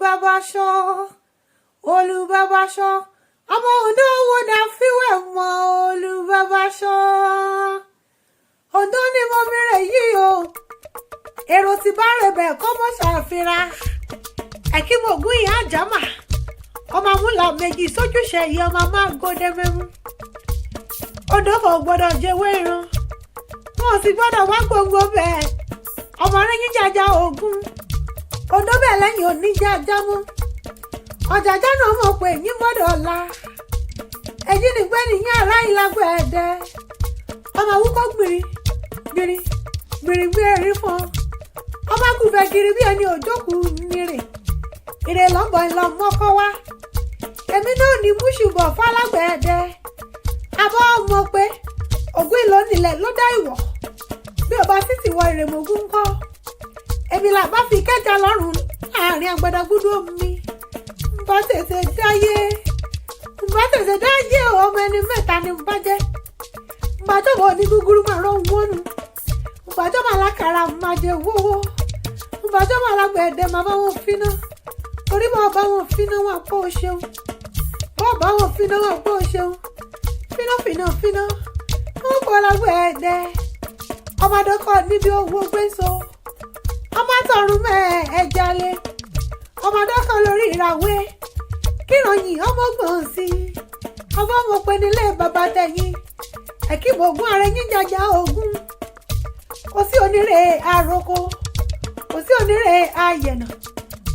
Olúbàbáṣọ, Olúbàbáṣọ, ọmọ Oǹdó wo dà fíwẹ̀ mọ́ Olúbàbáṣọ. Oǹdó ni mo mìíràn yìí o, èrò ti bá rẹ̀ bẹ̀ kọ́ mọ́ ṣàfihàn. Ẹ̀kí mo gún ìyá àjámà, ọmọ amúlà méjì sójúṣe yìí ọmọ máa gòdè mẹ́mú. Oǹdó kò gbọ́dọ̀ jẹ́wé ìran, wọn ò sì gbọ́dọ̀ wá gbòǹgbò bẹ́ẹ̀. Ọmọ rẹ̀ yín jàjà ògún, Oǹdó bẹ́ẹ̀ lẹ́yìn oníjàjà mú. Ọ̀jàjà náà mọ̀ pé yín gbọ́dọ̀ la. Ẹ̀jí nìgbẹ́ nìyẹn ará ìlàgbọ̀ ẹ̀dẹ́. Ọmọ wúkọ́ gbìrì gbìrì gbìrì gbìrì fún ọ. Ọmọ gùnfẹ̀ kiri bí ẹni òjókòó nírè. Ìrè lọ́bọ̀ ìlọ́mọ́kọ́ wá. Èmi náà ní múṣùbọ̀ fálágbẹ̀ ẹ̀dẹ́. Àbọ̀ ọmọ pé ògún ìlónìlẹ̀ ló dá ìwọ̀. Bí ọba sì ti wọ ìrèmọ̀gún ńkọ́. Èmi là bá fi kẹjà lọ́rùn láàrin agbadagudu omi. Mbá tètè dáyé ọmọ ẹni mẹ́ta ni mbá jẹ́. Mbá jọ̀bọ̀ ní gúgúrú máa rán wónú. Mbá jọ̀bọ̀ alákàrà máa jẹ wówó. Mbá jọ̀bọ̀ alágbẹ̀dẹ máa bá wọn finá. Torí bá bá wọn finá wọn àpò ṣeun. Bá bá wọn finá wọn àpò ṣeun. Finá. Wọ́n kọ́ alágbẹ̀dẹ. Ọmọdé kọ́ níbi owó gbèsò. Ọmọ tọrùn mẹ́ ẹja lé. Ọmọdé kan lórí ìràwé. Kíròyìn ọmọ gbọ̀n sí. Ọmọ mo pe nílé bàbá tẹ̀yìn. Ẹ̀kí gbògún ààrẹ yín jàjà ògún. Kò sí onírè àròkọ. Kò sí onírè àyẹ̀nà.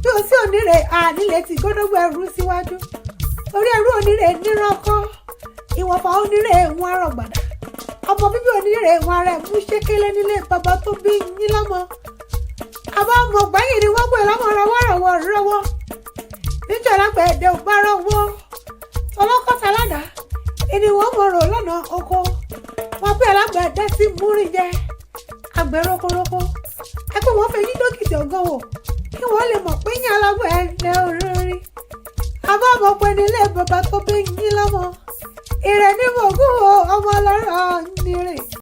Bí o sí onírè ànílé ti gódógbò ẹrú síwájú. Orí ẹrú onírè nírànkọ́. Ìwọ̀fà onírè wọn àrọ̀gbàdà. Ọmọ bíbí onírè wọn rẹ̀ mú ṣékélé nílé bàbá tó bí yín lọ́mọ. Àbá ọmọ gbẹ̀yìn ni wọ́n pè lọ́mọ rọwọ́. Níjọ́ alágbẹ̀dẹ ò bá rọwọ́. Tọlọ́kọ́ta ládàá. Ìní wọ́n mọ̀ rò lọ́nà oko. Wọ́n pè alágbẹ̀dẹ sí múrí jẹ. Àgbẹ̀ rokoroko. Ẹ pé wọ́n fẹ́ yí dókítà ọgọ́ wò. Kí wọ́n lè mọ̀ pé yín alágbẹ̀dẹ orí. Àbá ọmọ pè nílé bàbá tó bí yín lọ́mọ. Ìrẹ̀ ní mọ̀gún o, ọmọ ọlọ́rọ̀